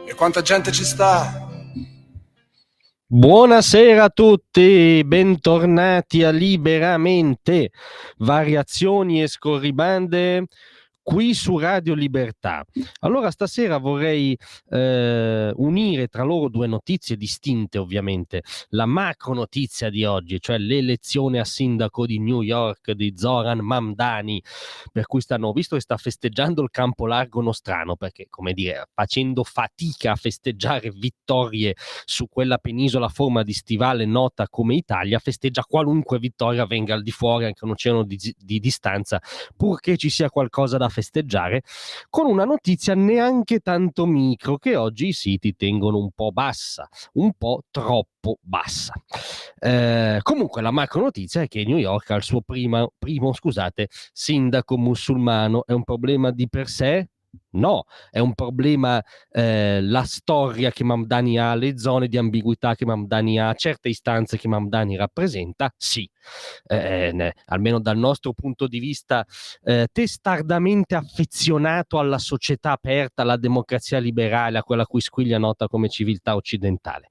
E quanta gente ci sta? Buonasera a tutti, bentornati a Liberamente, variazioni e scorribande qui su Radio Libertà. Allora stasera vorrei unire tra loro due notizie distinte, ovviamente. La macro notizia di oggi, cioè l'elezione a sindaco di New York di Zoran Mamdani, per cui visto che sta festeggiando il campo largo nostrano, perché, come dire, facendo fatica a festeggiare vittorie su quella penisola a forma di stivale nota come Italia, festeggia qualunque vittoria venga al di fuori anche un oceano di distanza, purché ci sia qualcosa da festeggiare, con una notizia neanche tanto micro che oggi i siti tengono un po' bassa, un po' troppo bassa. Comunque la macro notizia è che New York ha il suo primo sindaco musulmano. È un problema di per sé? No, è un problema la storia che Mamdani ha, le zone di ambiguità che Mamdani ha, certe istanze che Mamdani rappresenta? Sì. Almeno dal nostro punto di vista testardamente affezionato alla società aperta, alla democrazia liberale, a quella cui squiglia nota come civiltà occidentale.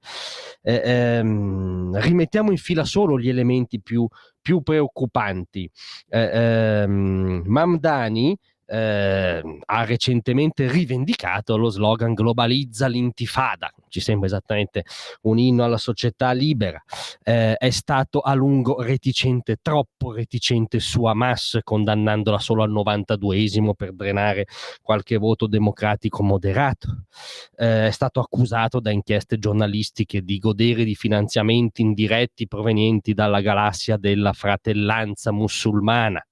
Rimettiamo in fila solo gli elementi più preoccupanti. Mamdani ha recentemente rivendicato lo slogan globalizza l'intifada, ci sembra esattamente un inno alla società libera. È stato a lungo reticente, troppo reticente su Hamas, condannandola solo al 92esimo per drenare qualche voto democratico moderato. È stato accusato da inchieste giornalistiche di godere di finanziamenti indiretti provenienti dalla galassia della fratellanza musulmana.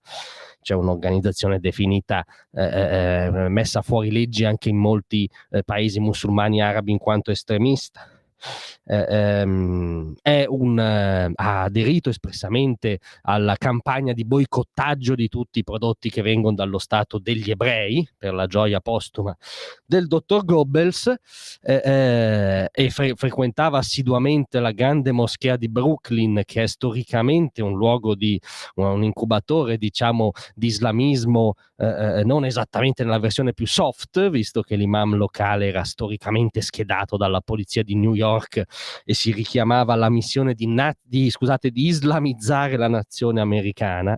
C'è un'organizzazione definita messa fuori leggi anche in molti paesi musulmani arabi in quanto estremista. Ha aderito espressamente alla campagna di boicottaggio di tutti i prodotti che vengono dallo Stato degli ebrei per la gioia postuma del dottor Goebbels, e frequentava assiduamente la grande moschea di Brooklyn, che è storicamente un luogo un incubatore, diciamo, di islamismo, non esattamente nella versione più soft, visto che l'imam locale era storicamente schedato dalla polizia di New York e si richiamava alla missione di islamizzare la nazione americana.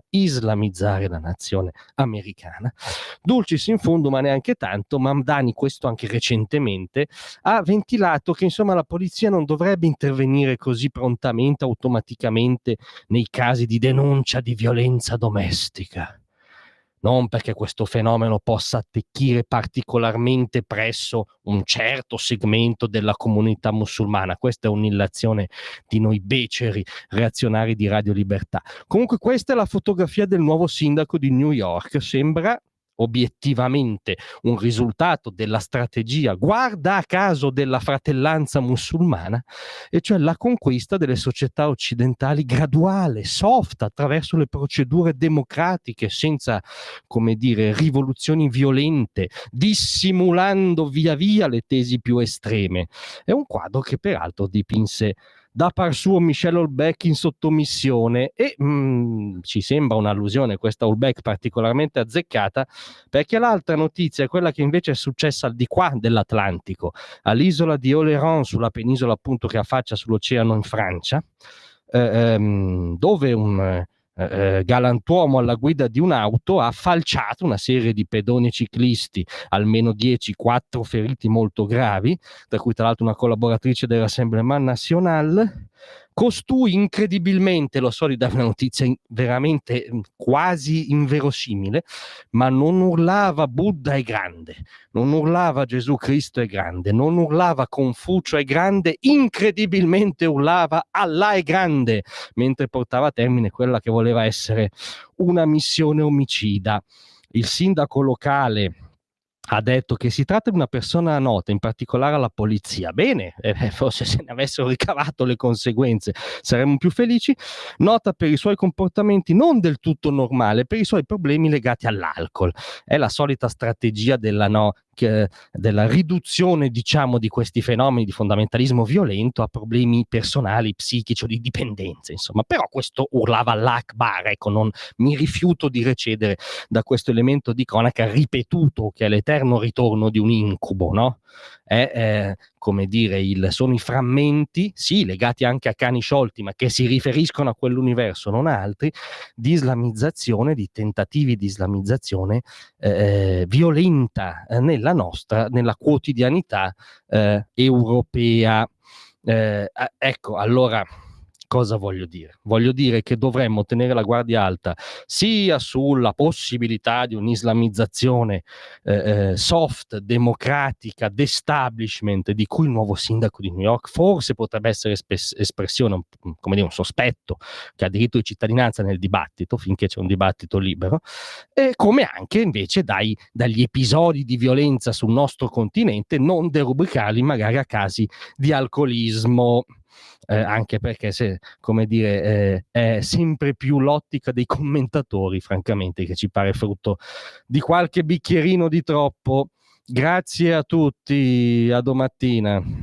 Dulcis in fundo, ma neanche tanto. Mamdani, questo anche recentemente, ha ventilato che insomma la polizia non dovrebbe intervenire così prontamente, automaticamente, nei casi di denuncia di violenza domestica. Non perché questo fenomeno possa attecchire particolarmente presso un certo segmento della comunità musulmana. Questa è un'illazione di noi beceri reazionari di Radio Libertà. Comunque questa è la fotografia del nuovo sindaco di New York. Sembra obiettivamente un risultato della strategia, guarda a caso, della fratellanza musulmana, e cioè la conquista delle società occidentali graduale, soft, attraverso le procedure democratiche, senza, come dire, rivoluzioni violente, dissimulando via via le tesi più estreme. È un quadro che peraltro dipinse da par suo Michel Houellebecq in Sottomissione, e ci sembra un'allusione questa Houellebecq particolarmente azzeccata, perché l'altra notizia è quella che invece è successa al di qua dell'Atlantico, all'isola di Oléron, sulla penisola appunto che affaccia sull'oceano in Francia, dove un galantuomo alla guida di un'auto ha falciato una serie di pedoni ciclisti, almeno 10, 4 feriti molto gravi, tra cui tra l'altro una collaboratrice del Rassemblement National. Costui incredibilmente, lo so di dare una notizia veramente quasi inverosimile, ma non urlava Buddha è grande, non urlava Gesù Cristo è grande, non urlava Confucio è grande, incredibilmente urlava Allah è grande, mentre portava a termine quella che voleva essere una missione omicida. Il sindaco locale ha detto che si tratta di una persona nota, in particolare alla polizia. Bene, forse se ne avessero ricavato le conseguenze saremmo più felici. Nota per i suoi comportamenti non del tutto normali, per i suoi problemi legati all'alcol. È la solita strategia della riduzione, diciamo, di questi fenomeni di fondamentalismo violento a problemi personali, psichici o di dipendenza, insomma. Però questo urlava all'Akbar, ecco, non mi rifiuto di recedere da questo elemento di cronaca ripetuto, che è l'eterno ritorno di un incubo, no? come dire, sono i frammenti, sì, legati anche a cani sciolti, ma che si riferiscono a quell'universo, non a altri, di islamizzazione, di tentativi di islamizzazione violenta nella quotidianità europea. Ecco, allora cosa voglio dire? Voglio dire che dovremmo tenere la guardia alta sia sulla possibilità di un'islamizzazione soft, democratica, d'establishment, di cui il nuovo sindaco di New York forse potrebbe essere espressione, come dire, un sospetto che ha diritto di cittadinanza nel dibattito, finché c'è un dibattito libero, e come anche invece dagli episodi di violenza sul nostro continente non derubricarli magari a casi di alcolismo. Anche perché è sempre più l'ottica dei commentatori, francamente, che ci pare frutto di qualche bicchierino di troppo. Grazie a tutti, a domattina.